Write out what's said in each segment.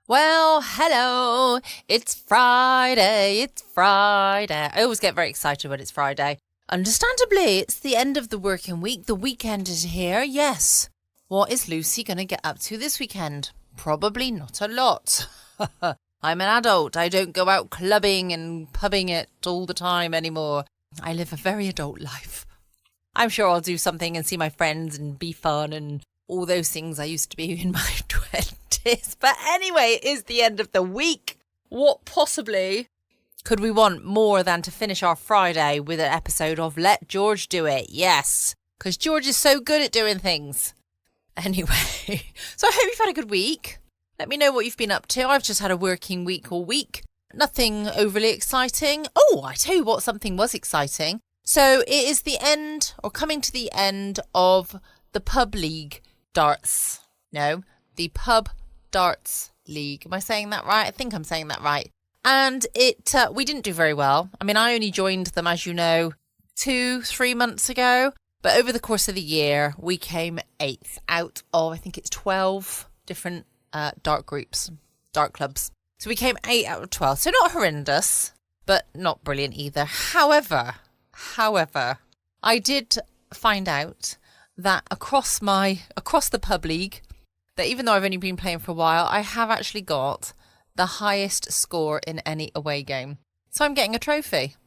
Well, hello. It's Friday. I always get very excited when it's Friday. Understandably, it's the end of the working week. The weekend is here, yes. What is Lucy going to get up to this weekend? Probably not a lot. I'm an adult. I don't go out clubbing and pubbing it all the time anymore. I live a very adult life. I'm sure I'll do something and see my friends and be fun and all those things I used to be in my 20s. But anyway, it is the end of the week. What possibly could we want more than to finish our Friday with an episode of Let George Do It? Yes, because George is so good at doing things. Anyway, so I hope you've had a good week. Let me know what you've been up to. I've just had a working week all week. Nothing overly exciting. Oh, I tell you what, something was exciting. So it is the end, or coming to the end, of the Pub League darts. No, the Pub Darts League. Am I saying that right? I think I'm saying that right. And we didn't do very well. I mean, I only joined them, as you know, 2-3 months ago. But over the course of the year, we came 8th out of, I think it's 12 different dart groups, dart clubs. So we came 8 out of 12. So not horrendous, but not brilliant either. However, I did find out that across the Pub League, that even though I've only been playing for a while, I have actually got the highest score in any away game. So I'm getting a trophy.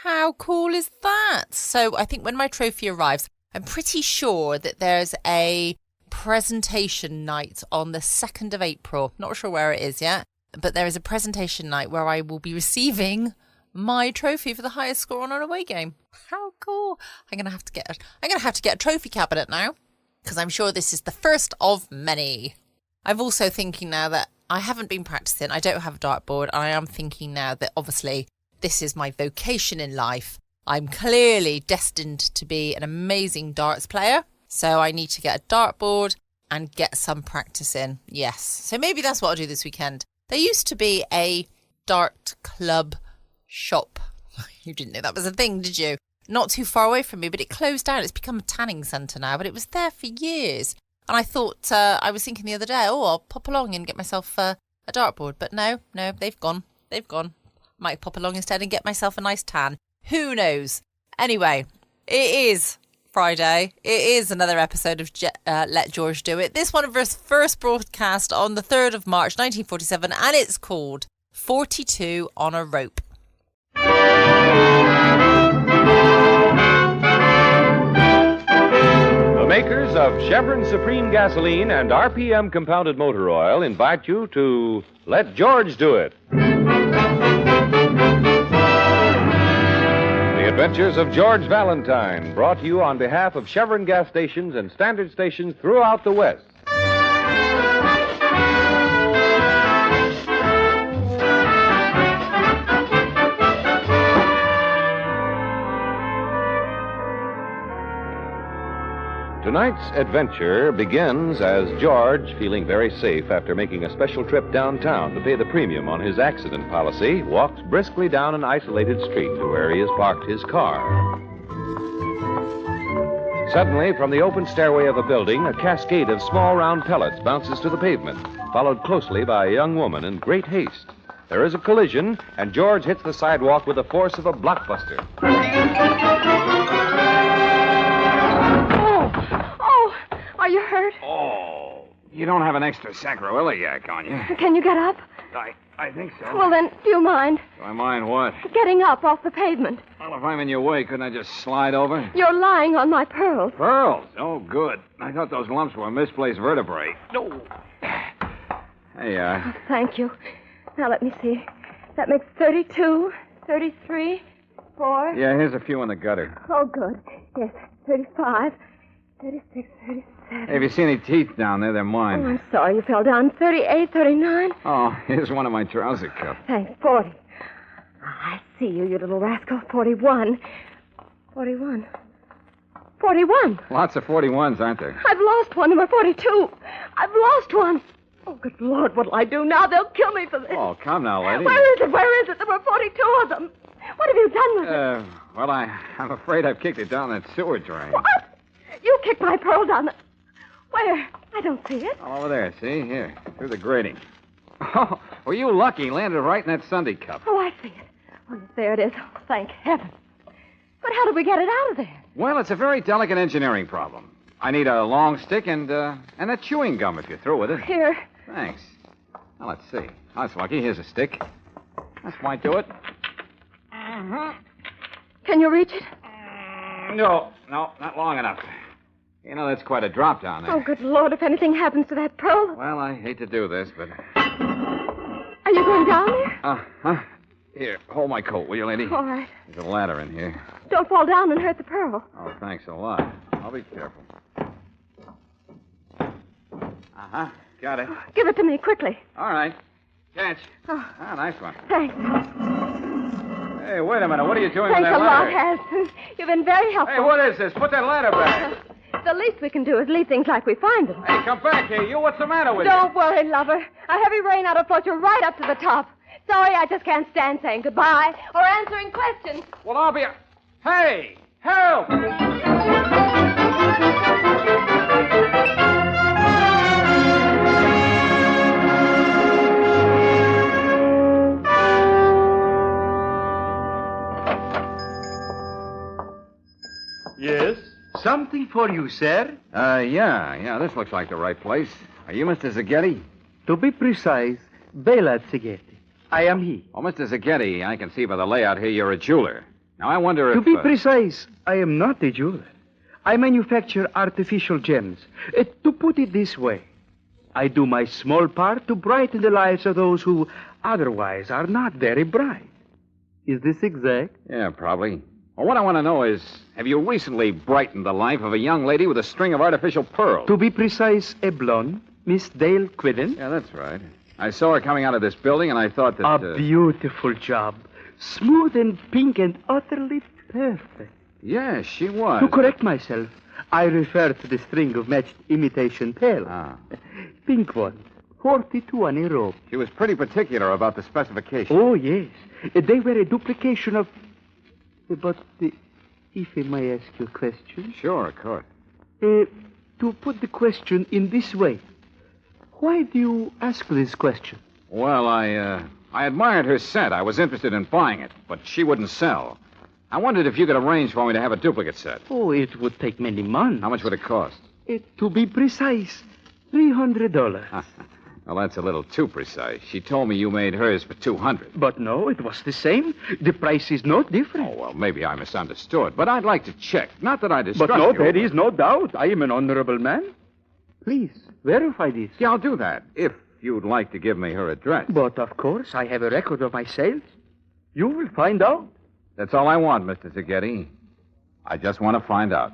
How cool is that? So I think when my trophy arrives, I'm pretty sure that there's a presentation night on the 2nd of April. Not sure where it is yet, but there is a presentation night where I will be receiving my trophy for the highest score on an away game. How cool. I'm going to have to get a trophy cabinet now, because I'm sure this is the first of many. I'm also thinking now that I haven't been practicing. I don't have a dartboard. I am thinking now that obviously this is my vocation in life. I'm clearly destined to be an amazing darts player. So I need to get a dartboard and get some practice in. Yes. So maybe that's what I'll do this weekend. There used to be a dart club shop. You didn't know that was a thing, did you? Not too far away from me, but it closed down. It's become a tanning centre now, but it was there for years. And I thought, I was thinking the other day, I'll pop along and get myself a dartboard. But no, they've gone. Might pop along instead and get myself a nice tan. Who knows? Anyway, it is Friday. It is another episode of Let George Do It. This one of us first broadcast on the 3rd of March, 1947, and it's called 42 on a Rope. The makers of Chevron Supreme Gasoline and RPM Compounded Motor Oil invite you to Let George Do It. The Adventures of George Valentine, brought to you on behalf of Chevron gas stations and standard stations throughout the West. Tonight's adventure begins as George, feeling very safe after making a special trip downtown to pay the premium on his accident policy, walks briskly down an isolated street to where he has parked his car. Suddenly, from the open stairway of a building, a cascade of small round pellets bounces to the pavement, followed closely by a young woman in great haste. There is a collision, and George hits the sidewalk with the force of a blockbuster. Are you hurt? Oh, you don't have an extra sacroiliac on you. Can you get up? I think so. Well, then, do you mind? Do I mind what? Getting up off the pavement. Well, if I'm in your way, couldn't I just slide over? You're lying on my pearls. Pearls? Oh, good. I thought those lumps were misplaced vertebrae. No. Hey, Oh, thank you. Now, let me see. That makes 32, 33, 4. Yeah, here's a few in the gutter. Oh, good. Yes, 35, 36, 37. Hey, have you seen any teeth down there? They're mine. Oh, I'm sorry you fell down. 38, 39. Oh, here's one of my trouser cuffs. Thanks, 40. I see you, you little rascal. 41. 41. 41. Lots of 41s, aren't there? I've lost one, number 42. I've lost one. Oh, good Lord, what'll I do now? They'll kill me for this. Oh, come now, lady. Where is it? Where is it? There were 42 of them. What have you done with it? Well, I'm afraid I've kicked it down that sewer drain. What? You kicked my pearl down the... Where? I don't see it. All over there, see? Here, through the grating. Oh, well, you lucky. Landed right in that Sunday cup. Oh, I see it. Oh, yes, there it is. Oh, thank heaven. But how did we get it out of there? Well, it's a very delicate engineering problem. I need a long stick and that chewing gum if you're through with it. Here. Thanks. Now, let's see. That's lucky. Here's a stick. This might do it. Can you reach it? No, not long enough. You know, that's quite a drop down there. Oh, good Lord, if anything happens to that pearl. Well, I hate to do this, but... Are you going down there? Here, hold my coat, will you, lady? All right. There's a ladder in here. Don't fall down and hurt the pearl. Oh, thanks a lot. I'll be careful. Got it. Give it to me, quickly. All right. Catch. Oh. Nice one. Thanks. Hey, wait a minute. What are you doing Thanks with that a lot, ladder? Has. You've been very helpful. Hey, what is this? Put that ladder back. The least we can do is leave things like we find them. Hey, come back here. You, what's the matter with Don't worry, lover. A heavy rain ought to float you right up to the top. Sorry, I just can't stand saying goodbye or answering questions. you? Well, I'll be... Hey! Help! Yes? Something for you, sir? Yeah. This looks like the right place. Are you Mr. Zaghetti? To be precise, Bela Zaghetti. I am he. Oh, Mr. Zaghetti, I can see by the layout here you're a jeweler. Now, I wonder if... To be precise, I am not a jeweler. I manufacture artificial gems. To put it this way, I do my small part to brighten the lives of those who otherwise are not very bright. Is this exact? Yeah, probably. Well, what I want to know is, have you recently brightened the life of a young lady with a string of artificial pearls? To be precise, a blonde, Miss Dale Quidden. Yeah, that's right. I saw her coming out of this building, and I thought that... A beautiful job. Smooth and pink and utterly perfect. Yes, she was. To correct myself, I refer to the string of matched imitation pearls. Pink ones, 42 on a rope. She was pretty particular about the specifications. Oh, yes. They were a duplication of... But if I may ask you a question? Sure, of course. To put the question in this way, why do you ask this question? Well, I admired her set. I was interested in buying it, but she wouldn't sell. I wondered if you could arrange for me to have a duplicate set. Oh, it would take many months. How much would it cost? To be precise, $300. Well, that's a little too precise. She told me you made hers for $200. But no, it was the same. The price is not different. Oh, well, maybe I misunderstood. But I'd like to check. Not that I distrust But no, you. there is no doubt. I am an honorable man. Please, verify this. Yeah, I'll do that, if you'd like to give me her address. But, of course, I have a record of my sales. You will find out. That's all I want, Mr. Zaghetti. I just want to find out.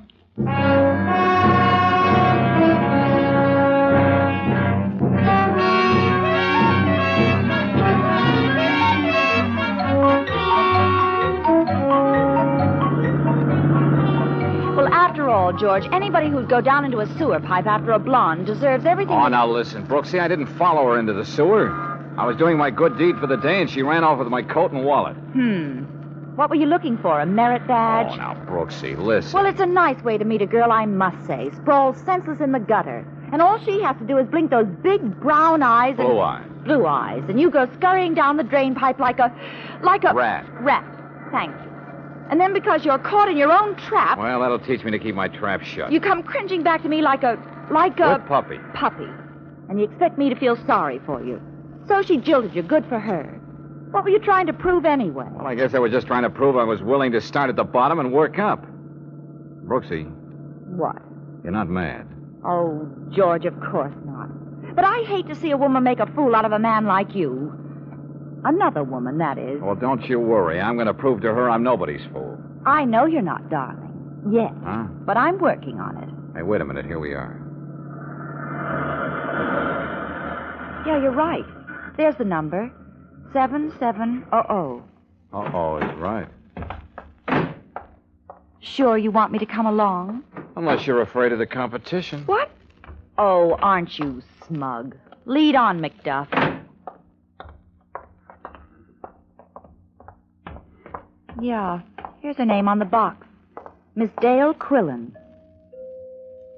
George, anybody who'd go down into a sewer pipe after a blonde deserves everything... Oh, now listen, Brooksy, I didn't follow her into the sewer. I was doing my good deed for the day, and she ran off with my coat and wallet. What were you looking for, a merit badge? Oh, now, Brooksy, listen. Well, it's a nice way to meet a girl, I must say. Sprawled senseless in the gutter. And all she has to do is blink those big brown eyes and... Blue eyes. Blue eyes. And you go scurrying down the drain pipe like a... Rat. Rat. Thank you. And then because you're caught in your own trap... Well, that'll teach me to keep my trap shut. You come cringing back to me like a... Good puppy. Puppy. And you expect me to feel sorry for you. So she jilted you. Good for her. What were you trying to prove anyway? Well, I guess I was just trying to prove I was willing to start at the bottom and work up. Brooksy, What? you're not mad. Oh, George, of course not. But I hate to see a woman make a fool out of a man like you. Another woman, that is. Well, don't you worry. I'm going to prove to her I'm nobody's fool. I know you're not, darling. Yet. Huh? But I'm working on it. Hey, wait a minute. Here we are. Yeah, you're right. There's the number. 7700. Uh-oh, it's right. Sure you want me to come along? Unless you're afraid of the competition. What? Oh, aren't you smug? Lead on, Macduff. Yeah, here's her name on the box. Miss Dale Quillen.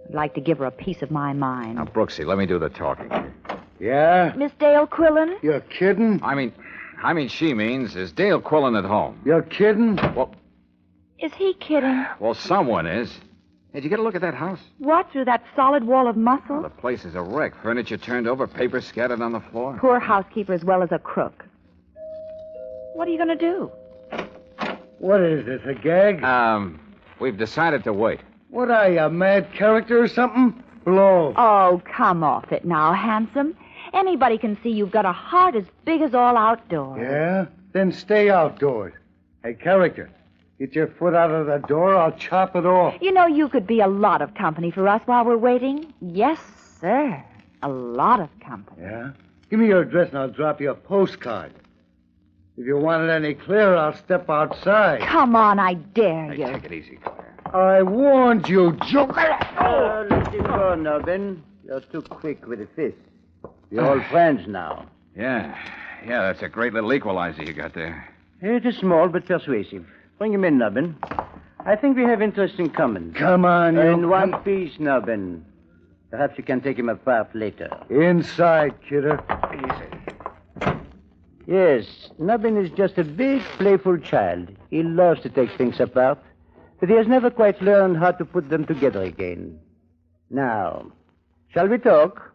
I'd like to give her a piece of my mind. Now, Brooksy, let me do the talking. Yeah? Miss Dale Quillen? You're kidding? I mean, she means, is Dale Quillen at home? You're kidding? Is he kidding? Well, someone is. Hey, did you get a look at that house? What, through that solid wall of muscle? Well, the place is a wreck. Furniture turned over, paper scattered on the floor. Poor housekeeper as well as a crook. What are you going to do? What is this, a gag? We've decided to wait. What are you, a mad character or something? Blow. Oh, come off it now, handsome. Anybody can see you've got a heart as big as all outdoors. Yeah? Then stay outdoors. Hey, character, get your foot out of the door, I'll chop it off. You know, you could be a lot of company for us while we're waiting. Yes, sir. A lot of company. Yeah? Give me your address and I'll drop you a postcard. If you want it any clearer, I'll step outside. Come on, I dare Hey, you. take it easy, Claire. I warned you, joker. Let him go, Nubbin. You're too quick with the fist. We're all friends now. Yeah, that's a great little equalizer you got there. It is small but persuasive. Bring him in, Nubbin. I think we have interest in common. Come on, you. In one piece, Nubbin. Perhaps you can take him apart later. Inside, kidder. Yes, Nubbin is just a big, playful child. He loves to take things apart, but he has never quite learned how to put them together again. Now, shall we talk?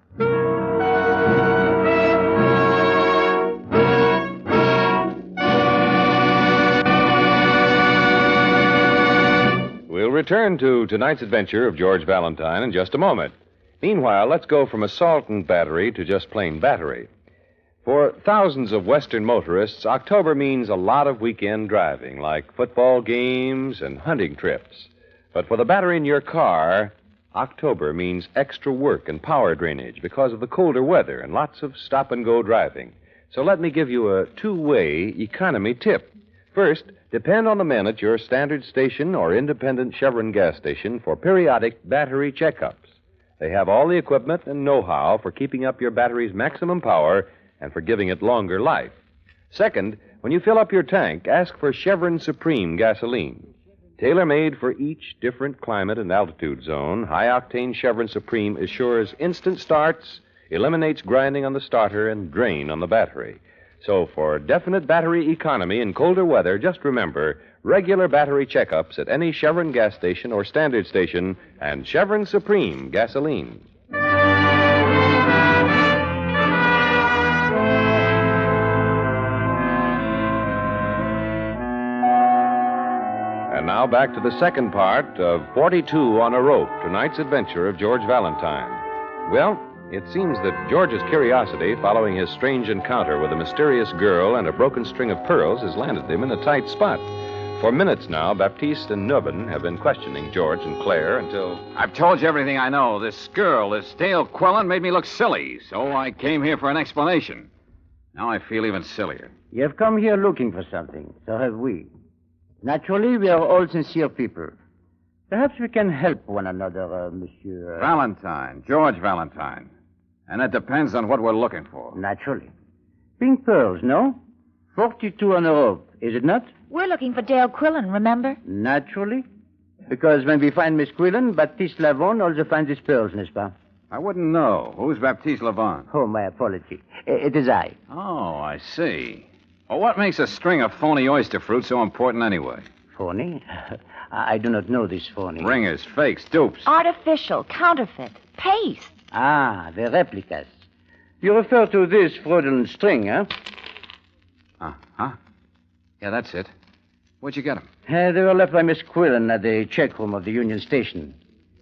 We'll return to tonight's adventure of George Valentine in just a moment. Meanwhile, let's go from assault and battery to just plain battery. For thousands of Western motorists, October means a lot of weekend driving, like football games and hunting trips. But for the battery in your car, October means extra work and power drainage because of the colder weather and lots of stop-and-go driving. So let me give you a two-way economy tip. First, depend on the men at your standard station or independent Chevron gas station for periodic battery checkups. They have all the equipment and know-how for keeping up your battery's maximum power and for giving it longer life. Second, when you fill up your tank, ask for Chevron Supreme gasoline. Tailor-made for each different climate and altitude zone, high-octane Chevron Supreme assures instant starts, eliminates grinding on the starter, and drain on the battery. So for definite battery economy in colder weather, just remember regular battery checkups at any Chevron gas station or standard station and Chevron Supreme gasoline. And now back to the second part of 42 on a Rope, tonight's adventure of George Valentine. Well, it seems that George's curiosity following his strange encounter with a mysterious girl and a broken string of pearls has landed him in a tight spot. For minutes now, Baptiste and Nubbin have been questioning George and Claire until... I've told you everything I know. This girl, this Dale Quillen, made me look silly, so I came here for an explanation. Now I feel even sillier. You have come here looking for something. So have we. Naturally, we are all sincere people. Perhaps we can help one another, Monsieur... Valentine, George Valentine. And it depends on what we're looking for. Naturally. Pink pearls, no? 42 on a rope, is it not? We're looking for Dale Quillen, remember? Naturally. Because when we find Miss Quillen, Baptiste Lavon also finds his pearls, n'est-ce pas? I wouldn't know. Who's Baptiste Lavon? Oh, my apology. It is I. Oh, I see. Well, what makes a string of phony oyster fruit so important anyway? Phony? I do not know this phony. Ringers, fakes, dupes. Artificial, counterfeit, paste. Ah, the replicas. You refer to this fraudulent string, huh? Huh? Yeah, that's it. Where'd you get them? They were left by Miss Quillen at the check room of the Union Station.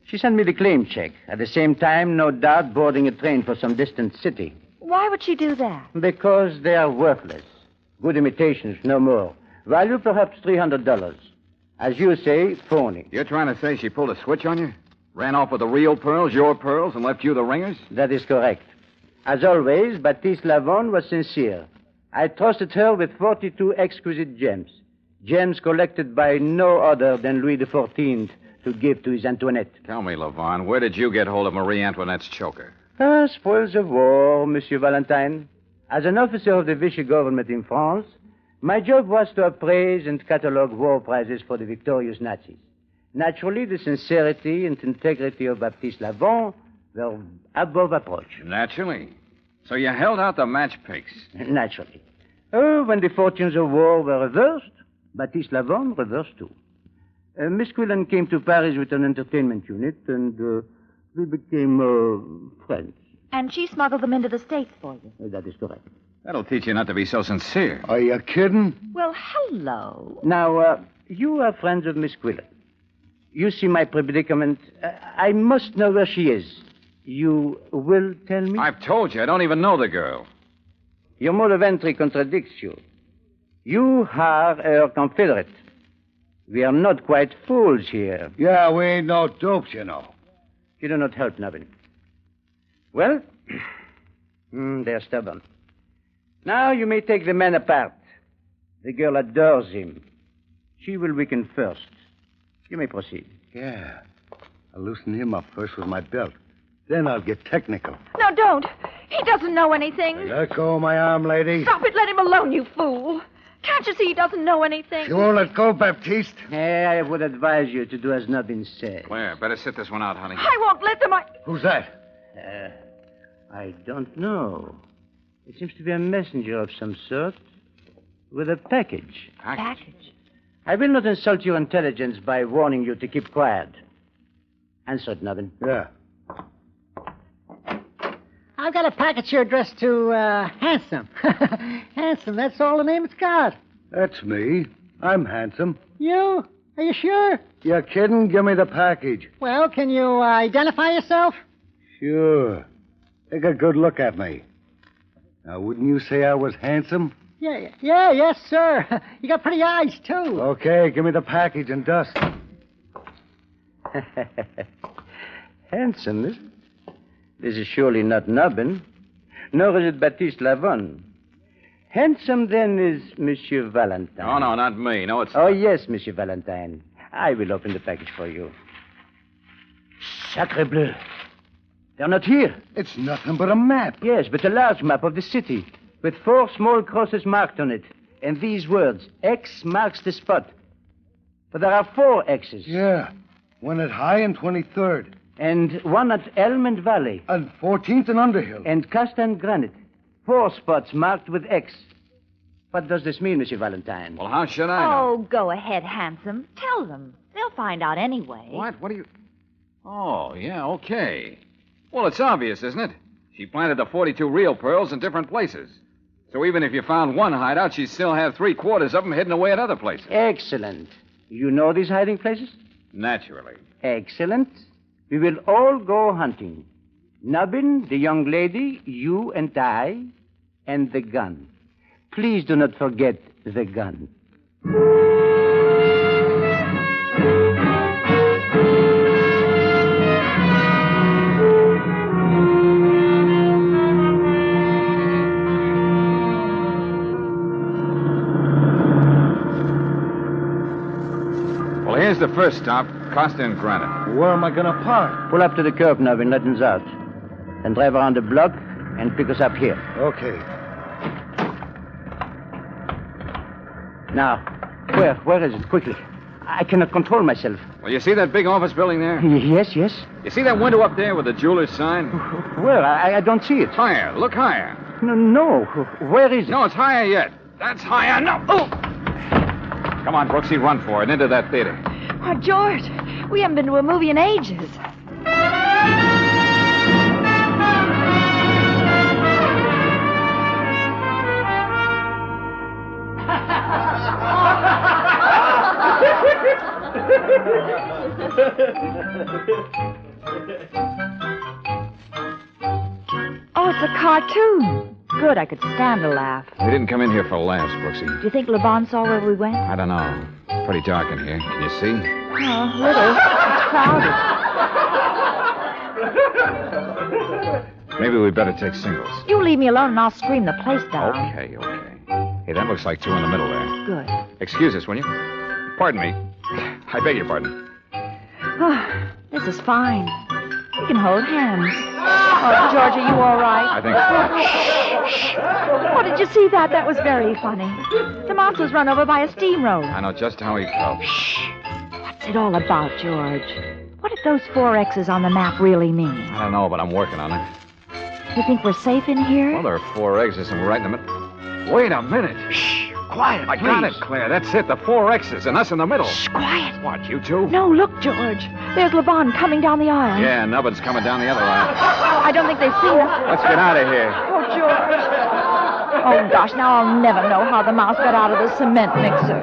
She sent me the claim check. At the same time, no doubt, boarding a train for some distant city. Why would she do that? Because they are worthless. Good imitations, no more. Value perhaps $300. As you say, phony. You're trying to say she pulled a switch on you? Ran off with the real pearls, your pearls, and left you the ringers? That is correct. As always, Baptiste Lavon was sincere. I trusted her with 42 exquisite gems. Gems collected by no other than Louis XIV to give to his Antoinette. Tell me, Lavon, where did you get hold of Marie Antoinette's choker? Spoils of war, Monsieur Valentine. As an officer of the Vichy government in France, my job was to appraise and catalogue war prizes for the victorious Nazis. Naturally, the sincerity and integrity of Baptiste Lavon were above approach. Naturally. So you held out the match picks. Naturally. When the fortunes of war were reversed, Baptiste Lavon reversed too. Miss Quillen came to Paris with an entertainment unit, and we became friends. And she smuggled them into the States for you. That is correct. That'll teach you not to be so sincere. Are you kidding? Well, hello. Now, you are friends of Miss Quillen. You see my predicament. I must know where she is. You will tell me? I've told you, I don't even know the girl. Your mode of entry contradicts you. You are her confederate. We are not quite fools here. Yeah, we ain't no dopes, you know. You do not help, Navin. Well, they're stubborn. Now you may take the man apart. The girl adores him. She will weaken first. You may proceed. Yeah. I'll loosen him up first with my belt. Then I'll get technical. No, don't. He doesn't know anything. Let go of my arm, lady. Stop it. Let him alone, you fool. Can't you see he doesn't know anything? You won't let go, Baptiste. I would advise you to do as not been said. Claire, better sit this one out, honey. I won't let them. Who's that? I don't know. It seems to be a messenger of some sort with a package. Package? I will not insult your intelligence by warning you to keep quiet. Answer it, Nubbin. Yeah. I've got a package here addressed to Handsome. Handsome, that's all the name it's got. That's me. I'm handsome. You? Are you sure? You kidding? Give me the package. Well, can you identify yourself? Sure. Take a good look at me. Now, wouldn't you say I was handsome? Yes, sir. You got pretty eyes, too. Okay, give me the package and dust. Handsome, is it? This is surely not Nubbin, nor is it Baptiste Lavon. Handsome, then, is Monsieur Valentine. Oh, no, not me. No, it's... Oh, yes, Monsieur Valentine. I will open the package for you. Sacre bleu. They're not here. It's nothing but a map. Yes, but a large map of the city, with 4 small crosses marked on it, and these words, X marks the spot. But there are 4 X's. Yeah. One at High and 23rd. And one at Elm and Valley. And 14th and Underhill. And Casta and Granite. 4 spots marked with X. What does this mean, Monsieur Valentine? Well, how should I know? Oh, go ahead, Handsome. Tell them. They'll find out anyway. What? What do you... Oh, yeah, okay. Well, it's obvious, isn't it? She planted the 42 real pearls in different places. So even if you found one hideout, she'd still have 3/4 of them hidden away at other places. Excellent. You know these hiding places? Naturally. Excellent. We will all go hunting. Nubbin, the young lady, you and I, and the gun. Please do not forget the gun. Well, here's the first stop, Costa and Granite. Where am I going to park? Pull up to the curb, Nubbin. Let us out. Then drive around the block and pick us up here. Okay. Now, where is it? Quickly. I cannot control myself. Well, you see that big office building there? Yes. You see that window up there with the jeweler's sign? Where? I don't see it. Higher. Look higher. No. Where is it? No, it's higher yet. That's higher. No. Oh! Come on, Brooksy, run for it. Into that theater. Oh, George, we haven't been to a movie in ages. Oh, it's a cartoon. Good, I could stand a laugh. We didn't come in here for laughs, Brooksy. Do you think Levon saw where we went? I don't know. It's pretty dark in here. Can you see? Oh, a little. It's crowded. Maybe we'd better take singles. You leave me alone and I'll scream the place down. Okay. Hey, that looks like 2 in the middle there. Good. Excuse us, will you? Pardon me. I beg your pardon. Oh, this is fine. We can hold hands. Oh, George, are you all right? I think so. Oh, did you see that? That was very funny. The mouse was run over by a steamroller. I know just how he felt. What's it all about, George? What did those 4 X's on the map really mean? I don't know, but I'm working on it. You think we're safe in here? Well, there are 4 exits and we're right in the middle. Wait a minute. Shh! Quiet, I got it, Claire. That's it. The 4 X's and us in the middle. Shh, quiet. What, you two? No, look, George. There's Levon coming down the aisle. Yeah, Nubbin's coming down the other aisle. I don't think they've seen us. Let's get out of here. Oh, George. Oh, gosh, now I'll never know how the mouse got out of the cement mixer.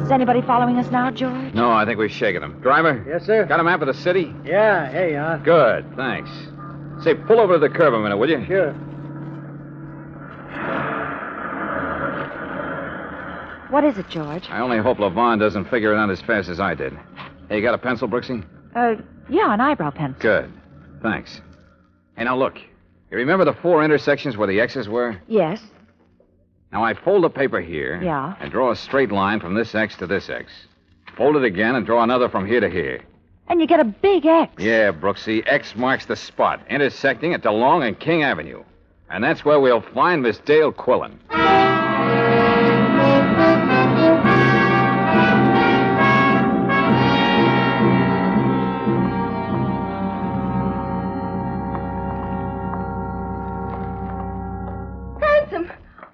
Is anybody following us now, George? No, I think we've shaken him. Driver? Yes, sir. Got a map of the city? Yeah, here you are. Good, thanks. Say, pull over to the curb a minute, will you? Sure. What is it, George? I only hope Levon doesn't figure it out as fast as I did. Hey, you got a pencil, Brooksy? Yeah, an eyebrow pencil. Good. Thanks. Hey, now look. You remember the 4 intersections where the X's were? Yes. Now, I fold the paper here. Yeah. And draw a straight line from this X to this X. Fold it again and draw another from here to here. And you get a big X. Yeah, Brooksy. X marks the spot, intersecting at DeLong and King Avenue. And that's where we'll find Miss Dale Quillen.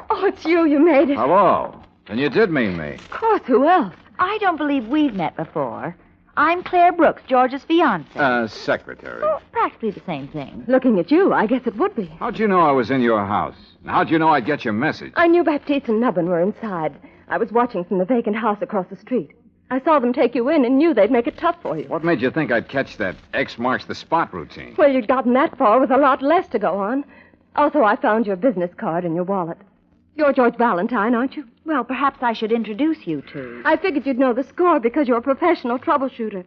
Oh, it's you. You made it. Hello. Then you did mean me. Of course. Who else? I don't believe we've met before. I'm Claire Brooks, George's fiancée. Secretary. Oh, practically the same thing. Looking at you, I guess it would be. How'd you know I was in your house? And how'd you know I'd get your message? I knew Baptiste and Nubbin were inside. I was watching from the vacant house across the street. I saw them take you in and knew they'd make it tough for you. What made you think I'd catch that X marks the spot routine? Well, you'd gotten that far with a lot less to go on. Also, I found your business card in your wallet. You're George Valentine, aren't you? Well, perhaps I should introduce you to. I figured you'd know the score because you're a professional troubleshooter.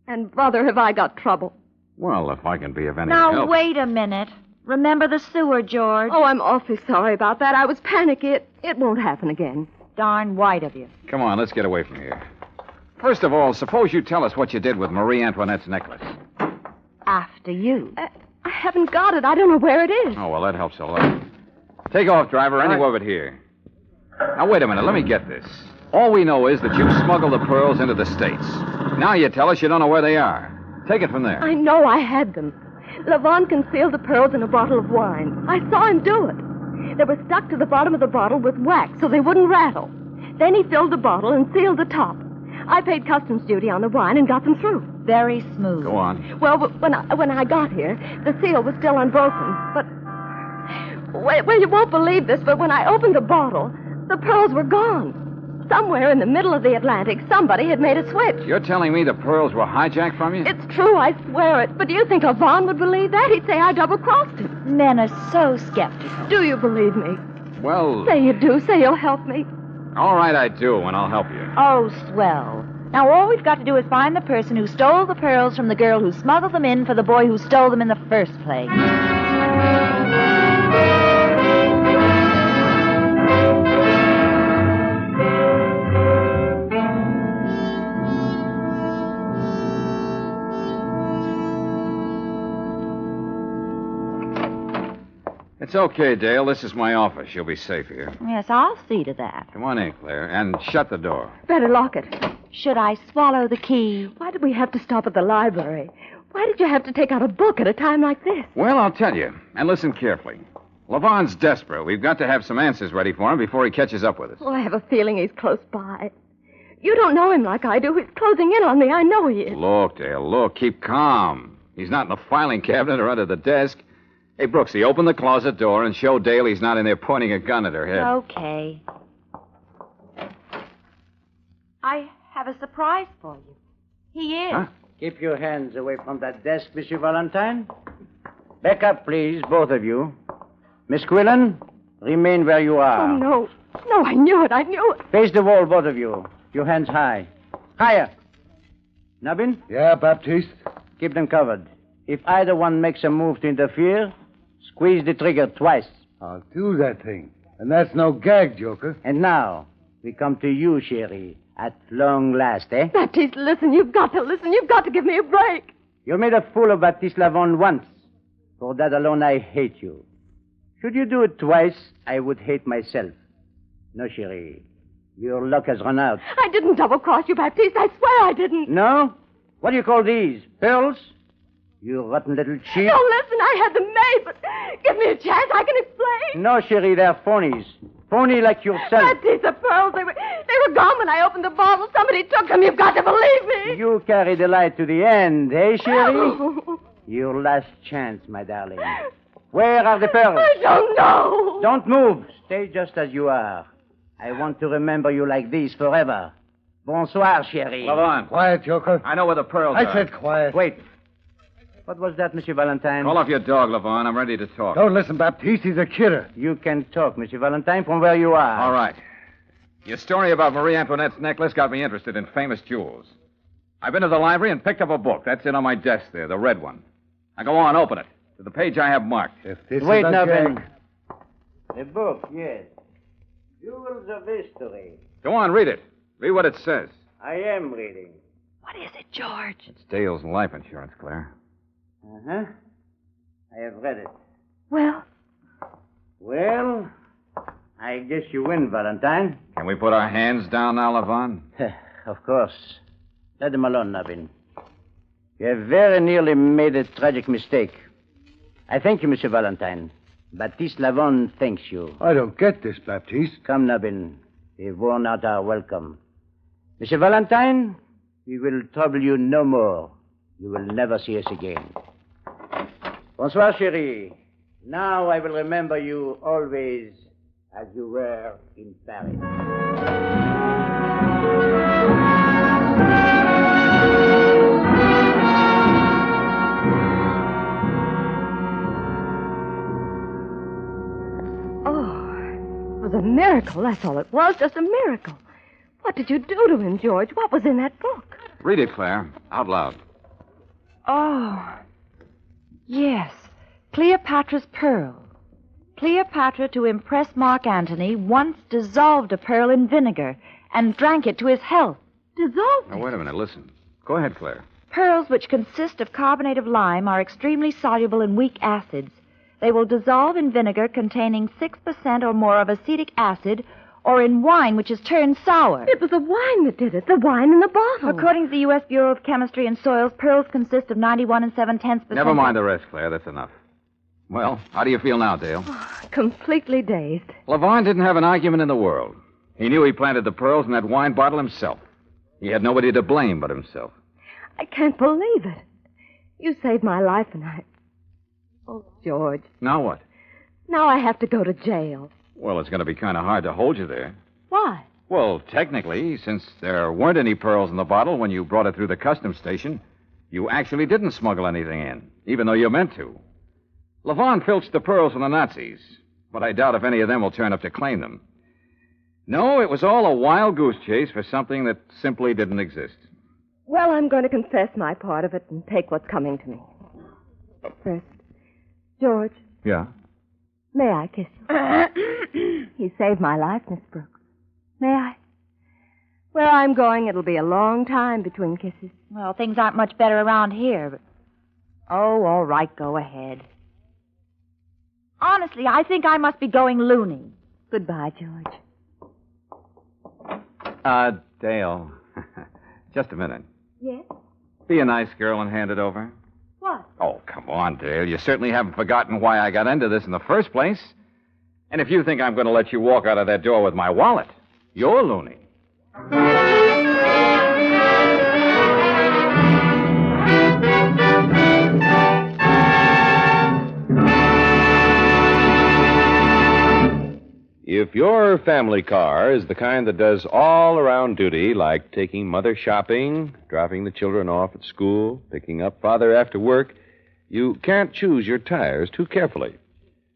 And brother, have I got trouble. Well, if I can be of any Now, help. wait a minute. Remember the sewer, George. Oh, I'm awfully sorry about that. I was panicky. It won't happen again. Darn white of you. Come on, let's get away from here. First of all, suppose you tell us what you did with Marie Antoinette's necklace. After you. I haven't got it. I don't know where it is. Oh, well, that helps a lot. Take off, driver, anywhere but here. Now, wait a minute. Let me get this. All we know is that you smuggled the pearls into the States. Now you tell us you don't know where they are. Take it from there. I know I had them. Levon concealed the pearls in a bottle of wine. I saw him do it. They were stuck to the bottom of the bottle with wax so they wouldn't rattle. Then he filled the bottle and sealed the top. I paid customs duty on the wine and got them through. Very smooth. Go on. Well, when I got here, the seal was still unbroken. But, well, you won't believe this, but when I opened the bottle, the pearls were gone. Somewhere in the middle of the Atlantic, somebody had made a switch. You're telling me the pearls were hijacked from you? It's true, I swear it. But do you think Levon would believe that? He'd say I double-crossed him. Men are so skeptical. Do you believe me? Well... Say you do. Say you'll help me. All right, I do, and I'll help you. Oh, swell. Now, all we've got to do is find the person who stole the pearls from the girl who smuggled them in for the boy who stole them in the first place. It's okay, Dale. This is my office. You'll be safe here. Yes, I'll see to that. Come on in, Claire, and shut the door. Better lock it. Should I swallow the key? Why did we have to stop at the library? Why did you have to take out a book at a time like this? Well, I'll tell you, and listen carefully. Levon's desperate. We've got to have some answers ready for him before he catches up with us. Oh, I have a feeling he's close by. You don't know him like I do. He's closing in on me. I know he is. Look, Dale, look. Keep calm. He's not in the filing cabinet or under the desk. Hey, Brooksy, open the closet door and show Dale he's not in there pointing a gun at her head. Okay. I have a surprise for you. He is. Huh? Keep your hands away from that desk, Monsieur Valentine. Back up, please, both of you. Miss Quillen, remain where you are. Oh, no. No, I knew it. I knew it. Face the wall, both of you. Your hands high. Higher. Nubbin? Yeah, Baptiste? Keep them covered. If either one makes a move to interfere, squeeze the trigger twice. I'll do that thing. And that's no gag, Joker. And now, we come to you, Sherry. At long last, eh? Baptiste, listen. You've got to listen. You've got to give me a break. You made a fool of Baptiste Lavon once. For that alone, I hate you. Should you do it twice, I would hate myself. No, Cherie. Your luck has run out. I didn't double-cross you, Baptiste. I swear I didn't. No? What do you call these? Pearls? You rotten little cheat. No, listen, I had them made, but give me a chance. I can explain. No, Cherie, they're phonies. Phony like yourself. Baptiste, the pearls, they were gone when I opened the bottle. Somebody took them. You've got to believe me. You carry the light to the end, eh, Cherie? Your last chance, my darling. Where are the pearls? I don't know. Don't move. Stay just as you are. I want to remember you like this forever. Bonsoir, Cherie. Lavon. Quiet, Joker. I know where the pearls are. I said quiet. Wait. What was that, Monsieur Valentine? Call off your dog, Lavon. I'm ready to talk. Don't listen, Baptiste. He's a kidder. You can talk, Monsieur Valentine, from where you are. All right. Your story about Marie Antoinette's necklace got me interested in famous jewels. I've been to the library and picked up a book. That's it on my desk there, the red one. Now go on, open it. To the page I have marked. If this Wait is now, Jack- Ben. A book, yes. Jewels of History. Go on, read it. Read what it says. I am reading. What is it, George? It's Dale's life insurance, Claire. Uh-huh. I have read it. Well, Well, I guess you win, Valentine. Can we put our hands down now, Lavon? Of course. Let them alone, Navin. You have very nearly made a tragic mistake. I thank you, Monsieur Valentine. Baptiste Lavon thanks you. I don't get this, Baptiste. Come, Nabin. We've worn out our welcome. Monsieur Valentine, we will trouble you no more. You will never see us again. Bonsoir, chérie. Now I will remember you always as you were in Paris. it was a miracle. That's all it was, just a miracle. What did you do to him, George? What was in that book? Read it, Claire, out loud. Oh, yes. Cleopatra's Pearl. Cleopatra, to impress Mark Antony, once dissolved a pearl in vinegar and drank it to his health. Dissolved? Now, wait a minute, listen. Go ahead, Claire. Pearls which consist of carbonate of lime are extremely soluble in weak acids. They will dissolve in vinegar containing 6% or more of acetic acid, or in wine which is turned sour. It was the wine that did it, the wine in the bottle. According to the U.S. Bureau of Chemistry and Soils, pearls consist of 91 7/10%. Never mind the rest, Claire. That's enough. Well, how do you feel now, Dale? Completely dazed. Lavon didn't have an argument in the world. He knew he planted the pearls in that wine bottle himself. He had nobody to blame but himself. I can't believe it. You saved my life, and I... Oh, George. Now what? Now I have to go to jail. Well, it's going to be kind of hard to hold you there. Why? Well, technically, since there weren't any pearls in the bottle when you brought it through the customs station, you actually didn't smuggle anything in, even though you meant to. Lavon filched the pearls from the Nazis, but I doubt if any of them will turn up to claim them. No, it was all a wild goose chase for something that simply didn't exist. Well, I'm going to confess my part of it and take what's coming to me. But first, George, Yeah? may I kiss you? He saved my life, Miss Brooks. May I? Where I'm going, it'll be a long time between kisses. Well, things aren't much better around here, but... Oh, all right, go ahead. Honestly, I think I must be going loony. Goodbye, George. Dale. Just a minute. Yes? Be a nice girl and hand it over. What? Oh, come on, Dale. You certainly haven't forgotten why I got into this in the first place. And if you think I'm going to let you walk out of that door with my wallet, you're loony. If your family car is the kind that does all-around duty, like taking mother shopping, dropping the children off at school, picking up father after work, you can't choose your tires too carefully.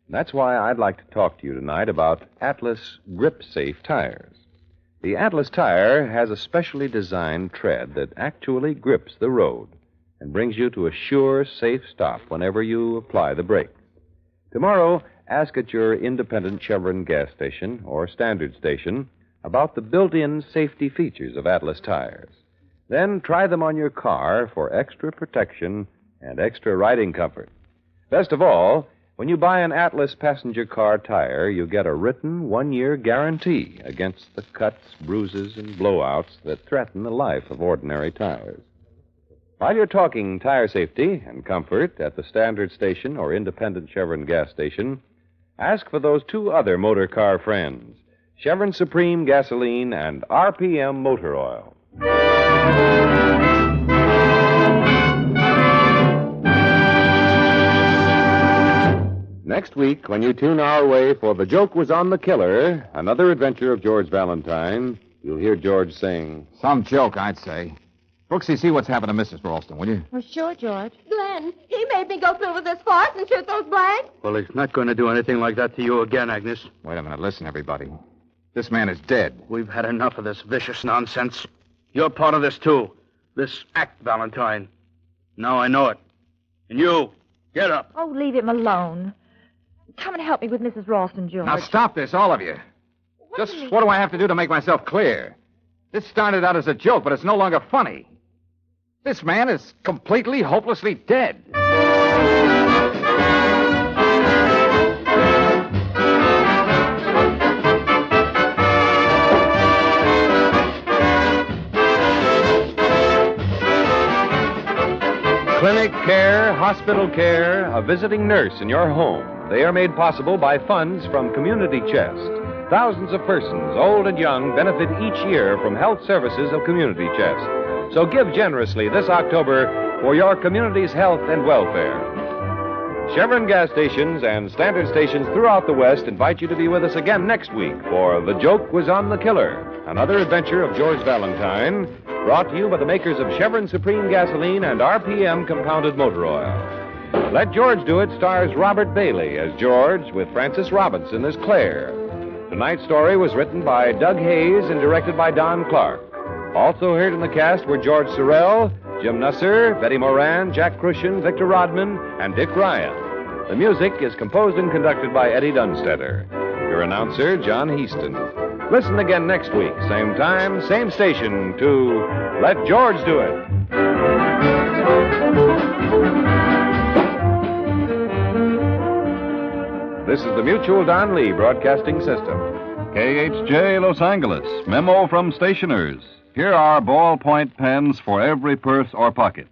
That's why I'd like to talk to you tonight about Atlas Grip-Safe tires. The Atlas tire has a specially designed tread that actually grips the road and brings you to a sure, safe stop whenever you apply the brakes. Tomorrow, ask at your independent Chevron gas station or standard station about the built-in safety features of Atlas tires. Then try them on your car for extra protection and extra riding comfort. Best of all, When you buy an Atlas passenger car tire, you get a written 1-year guarantee against the cuts, bruises, and blowouts that threaten the life of ordinary tires. While you're talking tire safety and comfort at the standard station or independent Chevron gas station, ask for those two other motor car friends, Chevron Supreme Gasoline and RPM Motor Oil. Next week, when you tune our way for The Joke Was on the Killer, another adventure of George Valentine, you'll hear George sing, Some joke, I'd say. Brooksy, see what's happened to Mrs. Ralston, will you? Well, sure, George. Glenn, he made me go through with this farce and shoot those blanks. Well, he's not going to do anything like that to you again, Agnes. Wait a minute. Listen, everybody. This man is dead. We've had enough of this vicious nonsense. You're part of this, too. This act, Valentine. Now I know it. And you, get up. Oh, leave him alone. Come and help me with Mrs. Ralston, George. Now stop this, all of you. What do I have to do to make myself clear? This started out as a joke, but it's no longer funny. This man is completely, hopelessly dead. Clinic care, hospital care, a visiting nurse in your home. They are made possible by funds from Community Chest. Thousands of persons, old and young, benefit each year from health services of Community Chest. So give generously this October for your community's health and welfare. Chevron gas stations and standard stations throughout the West invite you to be with us again next week for The Joke Was on the Killer, another adventure of George Valentine, brought to you by the makers of Chevron Supreme Gasoline and RPM Compounded Motor Oil. Let George Do It stars Robert Bailey as George with Frances Robinson as Claire. Tonight's story was written by Doug Hayes and directed by Don Clark. Also heard in the cast were George Sorrell, Jim Nusser, Betty Moran, Jack Crucian, Victor Rodman, and Dick Ryan. The music is composed and conducted by Eddie Dunstetter. Your announcer, John Heaston. Listen again next week, same time, same station, to Let George Do It. This is the Mutual Don Lee Broadcasting System. KHJ Los Angeles. Memo from stationers. Here are ballpoint pens for every purse or pocket.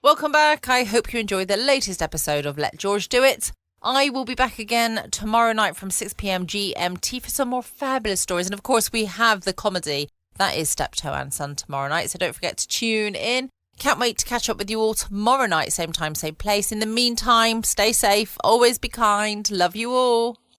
Welcome back. I hope you enjoyed the latest episode of Let George Do It. I will be back again tomorrow night from 6 p.m. GMT for some more fabulous stories. And of course, we have the comedy. That is Steptoe and Son tomorrow night. So don't forget to tune in. Can't wait to catch up with you all tomorrow night, same time, same place. In the meantime, stay safe, always be kind. Love you all.